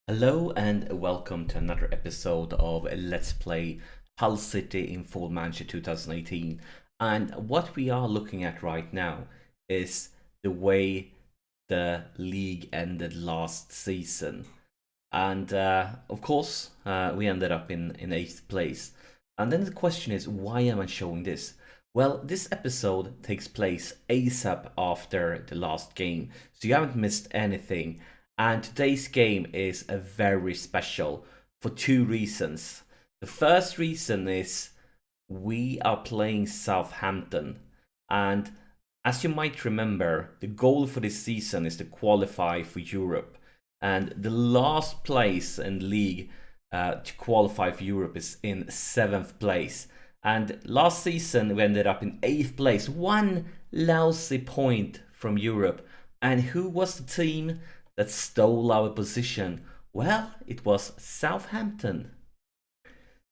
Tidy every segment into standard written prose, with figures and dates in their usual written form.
Hello and welcome to another episode of Let's Play Hull City in Football Manager 2018. And what we are looking at right now is the way the league ended last season. And of course, we ended up in 8th place. And then the question is, why am I showing this? Well, this episode takes place ASAP after the last game, so you haven't missed anything. And today's game is a very special for two reasons. The first reason is we are playing Southampton. And as you might remember, the goal for this season is to qualify for Europe. And the last place in the league to qualify for Europe is in 7th place. And last season we ended up in 8th place, one lousy point from Europe. And who was the team that stole our position? Well, it was Southampton.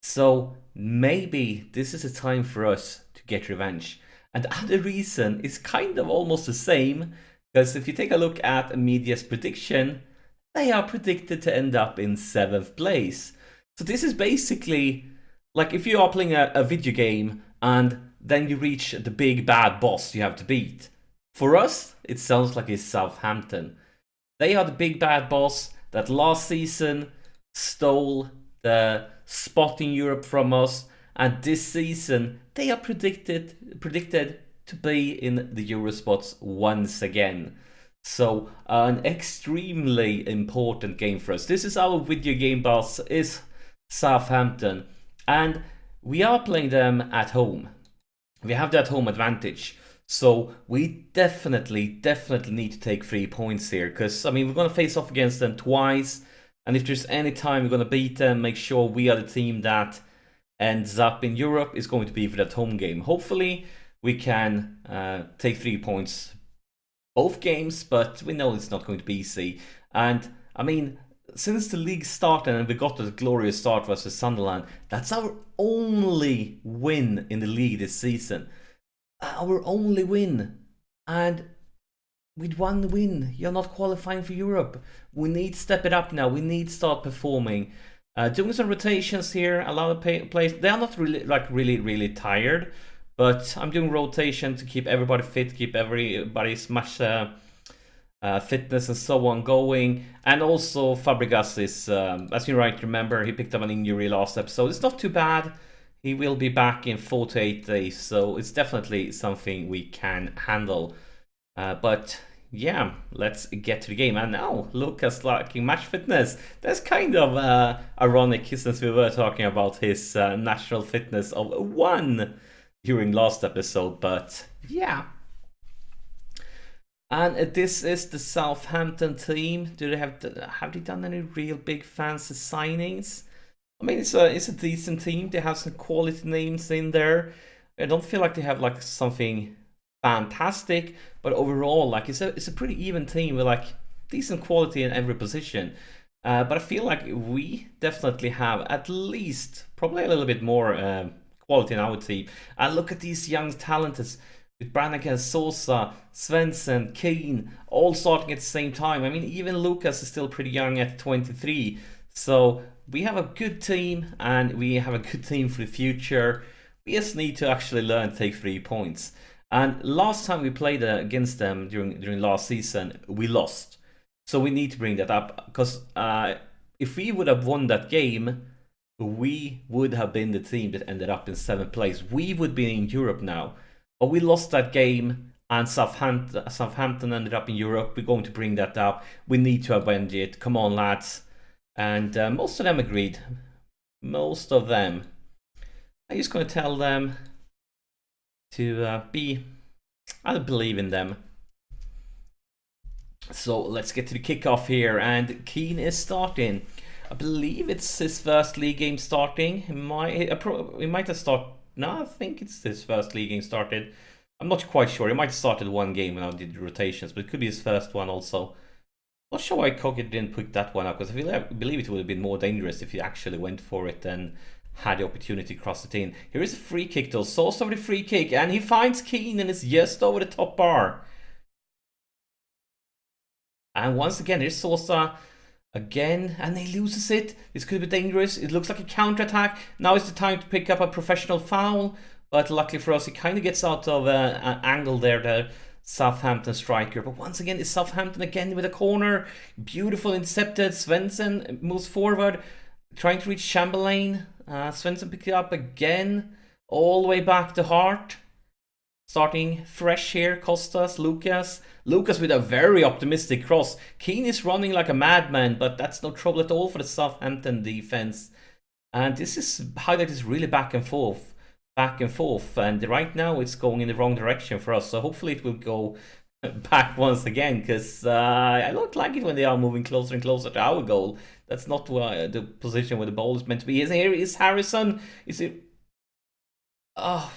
So maybe this is a time for us to get revenge. And the other reason is kind of almost the same, because if you take a look at media's prediction, they are predicted to end up in 7th place. So this is basically like if you are playing a video game and then you reach the big bad boss you have to beat. For us, it sounds like it's Southampton. They are the big bad boss that last season stole the spot in Europe from us, and this season they are predicted to be in the Euro spots once again. So an extremely important game for us. This is our video game boss, is Southampton, and we are playing them at home. We have that home advantage. So we definitely need to take 3 points here, because I mean we're going to face off against them twice, and if there's any time we're going to beat them, make sure we are the team that ends up in Europe is going to be for that home game. Hopefully we can take 3 points both games, but we know it's not going to be easy. And I mean, since the league started and we got the glorious start versus Sunderland, that's our only win in the league this season. Our only win, and with one win you're not qualifying for Europe. We need to step it up now. We need to start performing, doing some rotations here. A lot of players, they are not really tired, but I'm doing rotation to keep everybody fit, keep everybody's much fitness and so on going. And also Fabregas is, as you might remember, he picked up an injury last episode. It's not too bad. He will be back in 4 to 8 days, so it's definitely something we can handle. But yeah, let's get to the game. And now Lucas lacking match fitness. That's kind of ironic, since we were talking about his natural fitness of 1 during last episode. But yeah. And this is the Southampton team. Do they have they done any real big fancy signings? I mean, it's a decent team. They have some quality names in there. I don't feel like they have like something fantastic, but overall, like it's a pretty even team with like decent quality in every position. But I feel like we definitely have at least probably a little bit more quality in our team. And look at these young talents with Brannigan, Sosa, Svensson, Keane, all starting at the same time. I mean, even Lucas is still pretty young at 23. So we have a good team, and we have a good team for the future. We just need to actually learn to take 3 points. And last time we played against them during last season, we lost. So we need to bring that up, because if we would have won that game, we would have been the team that ended up in 7th place. We would be in Europe now. But we lost that game, and Southampton ended up in Europe. We're going to bring that up. We need to avenge it. Come on, lads. And most of them agreed. Most of them. I'm just going to tell them to I believe in them. So let's get to the kickoff here. And Keane is starting. I believe it's his first league game starting. He might have started. No, I think it's his first league game started. I'm not quite sure. He might have started one game when I did the rotations, but it could be his first one also. Not sure why Coggett didn't pick that one up, because I believe it would have been more dangerous if he actually went for it and had the opportunity to cross it in. Here is a free kick though. Source over the free kick, and he finds Keane, and it's just over the top bar. And once again, here's Sosa again, and he loses it. This could be dangerous. It looks like a counter-attack. Now is the time to pick up a professional foul, but luckily for us, he kind of gets out of an angle there, the Southampton striker. But once again, it's Southampton again with a corner. Beautiful intercepted. Svensson moves forward, trying to reach Chamberlain. Svensson picks it up again, all the way back to Hart. Starting fresh here, Costas, Lucas. Lucas with a very optimistic cross. Keane is running like a madman, but that's no trouble at all for the Southampton defense. And this is highlight is really back and forth. And right now it's going in the wrong direction for us. So hopefully it will go back once again, because I don't like it when they are moving closer and closer to our goal. That's not the position where the ball is meant to be. Here is Harrison. Is it... Oh...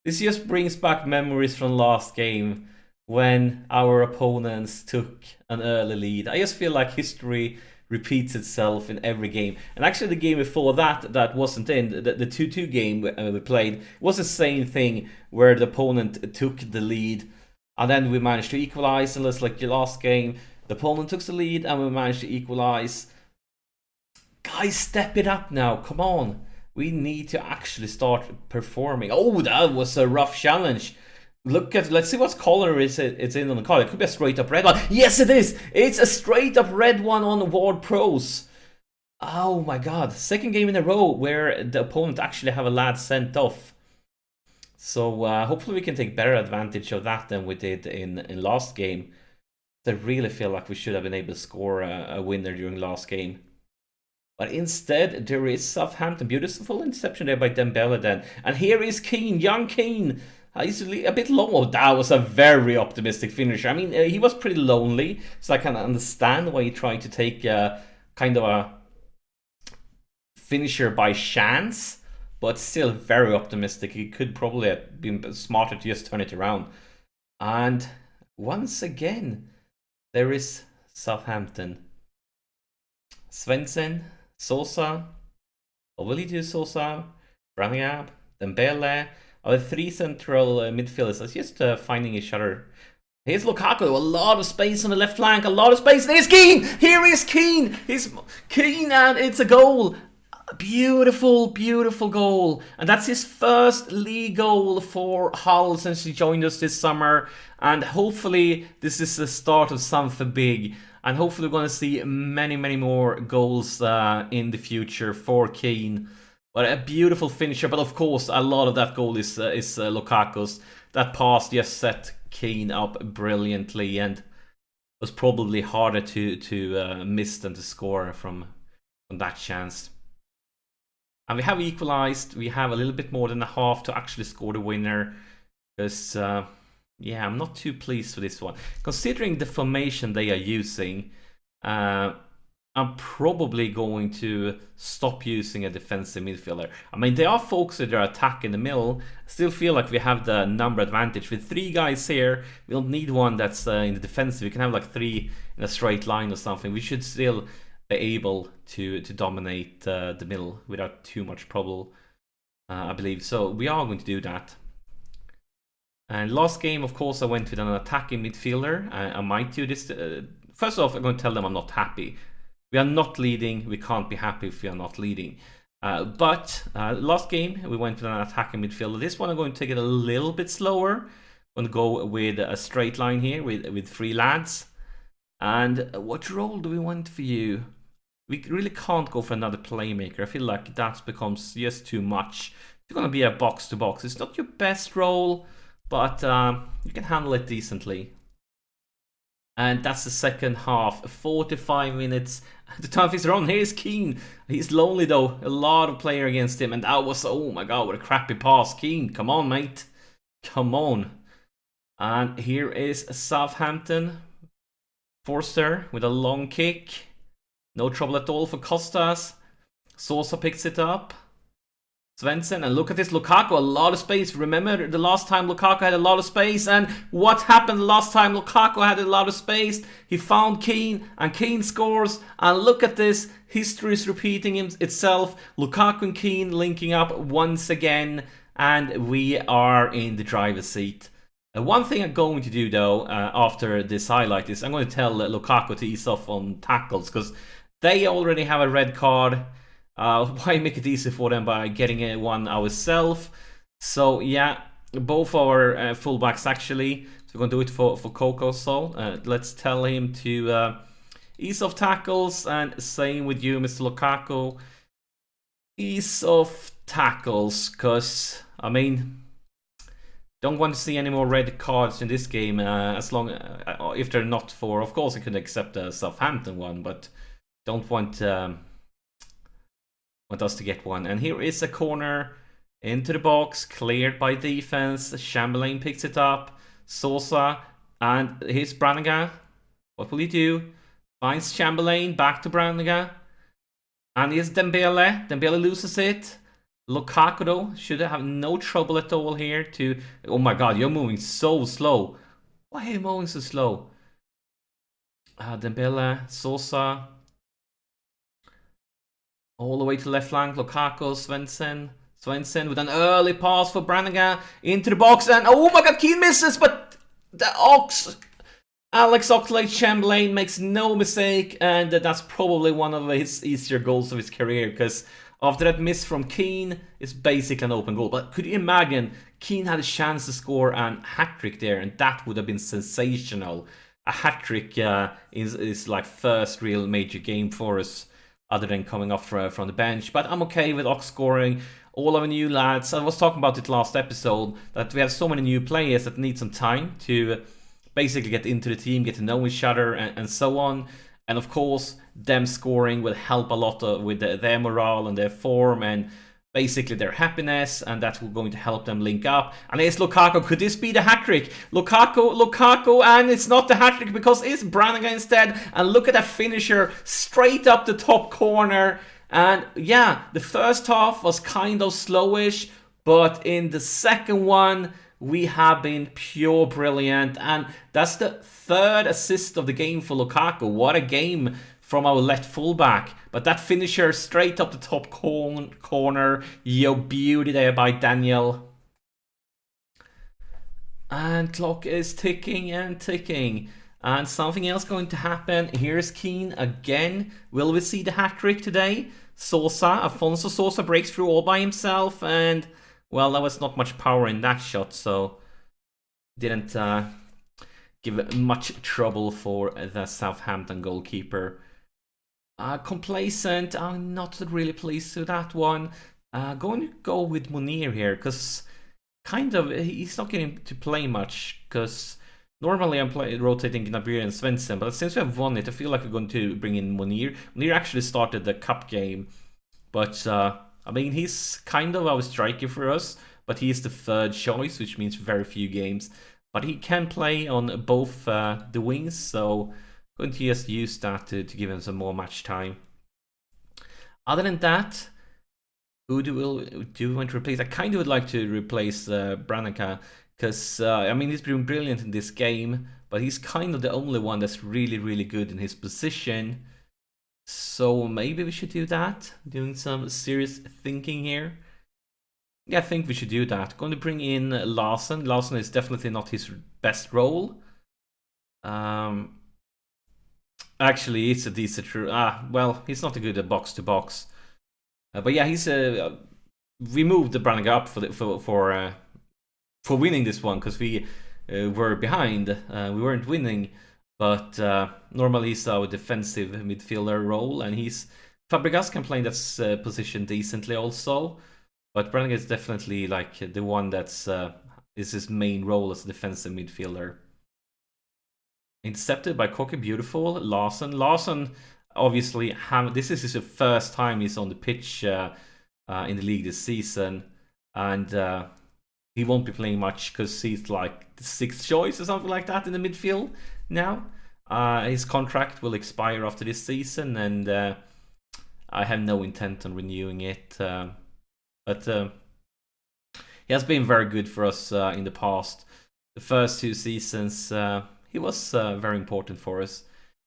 This just brings back memories from last game when our opponents took an early lead. I just feel like history repeats itself in every game. And actually the game before that wasn't in, the 2-2 game we played, was the same thing where the opponent took the lead and then we managed to equalize. And it's like the last game, the opponent took the lead and we managed to equalize. Guys, step it up now, come on. We need to actually start performing. Oh, that was a rough challenge. Let's see what color it's in on the card. It could be a straight up red one. Yes, it is. It's a straight up red one on Ward Pros. Oh my god. Second game in a row where the opponent actually have a lad sent off. So hopefully we can take better advantage of that than we did in last game. I really feel like we should have been able to score a winner during last game. But instead, there is Southampton. Beautiful interception there by Dembele then. And here is Keane, young Keane. He's a bit low. Oh, that was a very optimistic finisher. I mean, he was pretty lonely, so I can understand why he tried to take kind of a finisher by chance. But still very optimistic. He could probably have been smarter to just turn it around. And once again, there is Southampton. Svensson, Sosa, what will he do, Sosa, Brannigan, Dembele, our three central midfielders are just finding each other. Here's Lukaku, a lot of space on the left flank, a lot of space. There's Keane! Here is Keane! He's Keane, and it's a goal. A beautiful, beautiful goal. And that's his first league goal for Hull since he joined us this summer. And hopefully this is the start of something big. And hopefully we're going to see many, many more goals in the future for Keane. But a beautiful finisher. But of course, a lot of that goal is Lukaku's. That pass just set Keane up brilliantly and was probably harder to miss than to score from that chance. And we have equalized. We have a little bit more than a half to actually score the winner. Because... yeah, I'm not too pleased with this one. Considering the formation they are using, I'm probably going to stop using a defensive midfielder. I mean, they are focusing their attack in the middle. I still feel like we have the number advantage. With three guys here, we don't need one that's in the defensive. We can have like three in a straight line or something. We should still be able to dominate the middle without too much trouble, I believe. So we are going to do that. And last game, of course, I went with an attacking midfielder. I might do this. First off, I'm going to tell them I'm not happy. We are not leading. We can't be happy if we are not leading. But last game, we went with an attacking midfielder. This one, I'm going to take it a little bit slower. I'm going to go with a straight line here with three lads. And what role do we want for you? We really can't go for another playmaker. I feel like that becomes just too much. It's going to be a box-to-box. It's not your best role, but you can handle it decently. And that's the second half. 45 minutes. The time is on. Here's Keane. He's lonely though. A lot of player against him. And that was, oh my god, what a crappy pass. Keane, come on, mate. Come on. And here is Southampton. Forster with a long kick. No trouble at all for Costas. Sosa picks it up. Svensson, and look at this, Lukaku, a lot of space. Remember the last time Lukaku had a lot of space, and what happened the last time Lukaku had a lot of space? He found Keane, and Keane scores, and look at this, history is repeating itself. Lukaku and Keane linking up once again, and we are in the driver's seat. One thing I'm going to do though, after this highlight, is I'm going to tell Lukaku to ease off on tackles, because they already have a red card. Why make it easy for them by getting one ourselves? So yeah, both our fullbacks actually. So we're going to do it for Coco. So let's tell him to ease off tackles, and same with you, Mr. Lukaku. Ease off tackles, because I mean, don't want to see any more red cards in this game, as long if they're not for, of course I could accept a Southampton one, but don't want us to get one. And here is a corner into the box, cleared by defense. Chamberlain picks it up, Sosa, and here's Brannigan. What will he do? Finds Chamberlain, back to Brannigan, and here's Dembele. Dembele loses it. Lukaku though should have no trouble at all here to... Oh my god, you're moving so slow. Why are you moving so slow? Dembele, Sosa. All the way to left flank, Lukaku, Svensson with an early pass for Brannigan into the box, and oh my god, Keane misses, but the Alex Oxlade-Chamberlain makes no mistake, and that's probably one of his easier goals of his career, because after that miss from Keane, it's basically an open goal. But could you imagine, Keane had a chance to score a hat-trick there, and that would have been sensational. A hat-trick is like first real major game for us, other than coming off from the bench. But I'm okay with Ox scoring. All our new lads, I was talking about it last episode, that we have so many new players that need some time to basically get into the team, get to know each other, and so on. And of course, them scoring will help a lot with their morale and their form and basically their happiness, and that's going to help them link up. And here's Lukaku. Could this be the hat-trick? Lukaku, and it's not the hat-trick because it's Brannigan instead. And look at that finisher, straight up the top corner. And yeah, the first half was kind of slowish, but in the second one, we have been pure brilliant, and that's the third assist of the game for Lukaku. What a game from our left fullback. But that finisher straight up the top corner, yo, beauty there by Daniel. And clock is ticking and ticking. And something else going to happen. Here's Keane again. Will we see the hat-trick today? Afonso Sosa breaks through all by himself, and well, there was not much power in that shot, so didn't give much trouble for the Southampton goalkeeper. Complacent, I'm not really pleased with that one. Going to go with Munir here, because kind of he's not getting to play much, because normally I'm rotating Gnabry and Svensson, but since we have won it, I feel like we're going to bring in Munir. Munir actually started the cup game, but I mean, he's kind of our striker for us, but he is the third choice, which means very few games. But he can play on both the wings, so I'm going to just use that to give him some more match time. Other than that, who do we want to replace? I kind of would like to replace Brannigan, because I mean, he's been brilliant in this game, but he's kind of the only one that's really, really good in his position. So maybe we should do that. Doing some serious thinking here. Yeah, I think we should do that. Going to bring in Larsen. Larsen is definitely not his best role. Actually, it's a decent... well, he's not a good at box to box. But yeah, he's... we moved the Brannigan up for winning this one, because we were behind. We weren't winning. But normally he's our defensive midfielder role, and Fabregas can play in that position decently also. But Brannigan is definitely like the one that's is his main role as a defensive midfielder. Intercepted by Koke, beautiful. Larsen obviously this is his first time he's on the pitch in the league this season, and he won't be playing much because he's like the sixth choice or something like that in the midfield now. His contract will expire after this season, and I have no intent on renewing it. But he has been very good for us in the past. The first two seasons, he was very important for us.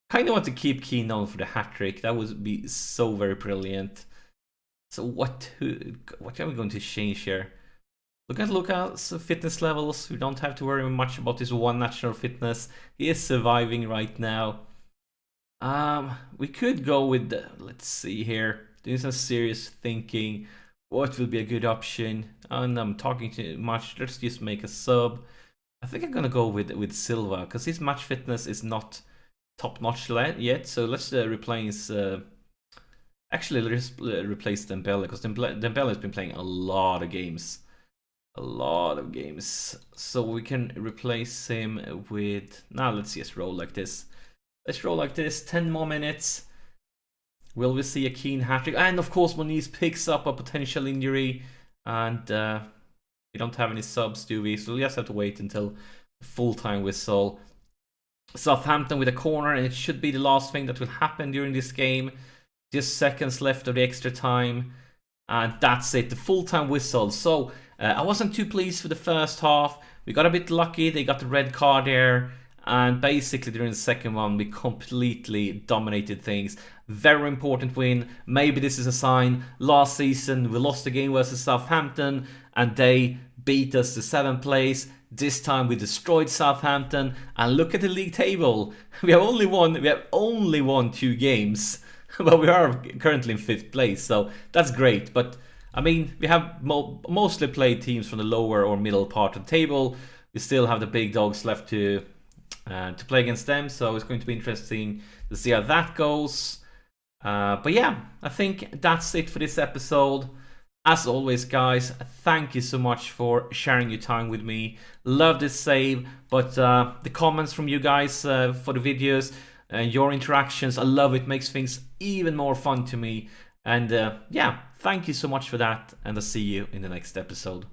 Kind of want to keep Keane on for the hat-trick. That would be so very brilliant. So what are we going to change here? Look at Lucas' fitness levels. We don't have to worry much about his one natural fitness. He is surviving right now. We could go with, let's see here, doing some serious thinking. What will be a good option? And I'm talking too much. Let's just make a sub. I think I'm gonna go with Silva because his match fitness is not top notch yet. So let's replace. Actually, let's replace Dembele because Dembele has been playing a lot of games. So we can replace him with. Now let's just roll like this. Let's roll like this. 10 more minutes. Will we see a Keane hat-trick? And of course, Moniz picks up a potential injury, and we don't have any subs, do we? So we just have to wait until the full-time whistle. Southampton with a corner, and it should be the last thing that will happen during this game. Just seconds left of the extra time, and that's it, the full-time whistle. So I wasn't too pleased for the first half. We got a bit lucky, they got the red card there, and basically during the second one we completely dominated things. Very important win. Maybe this is a sign. Last season we lost the game versus Southampton and they beat us to 7th place. This time we destroyed Southampton, and look at the league table. We have only won 2 games. But we are currently in 5th place, so that's great. But I mean, we have mostly played teams from the lower or middle part of the table. We still have the big dogs left to play against them, so it's going to be interesting to see how that goes. But yeah, I think that's it for this episode. As always, guys, thank you so much for sharing your time with me. Love this save, but the comments from you guys for the videos and your interactions, I love it. Makes things even more fun to me. And yeah, thank you so much for that, and I'll see you in the next episode.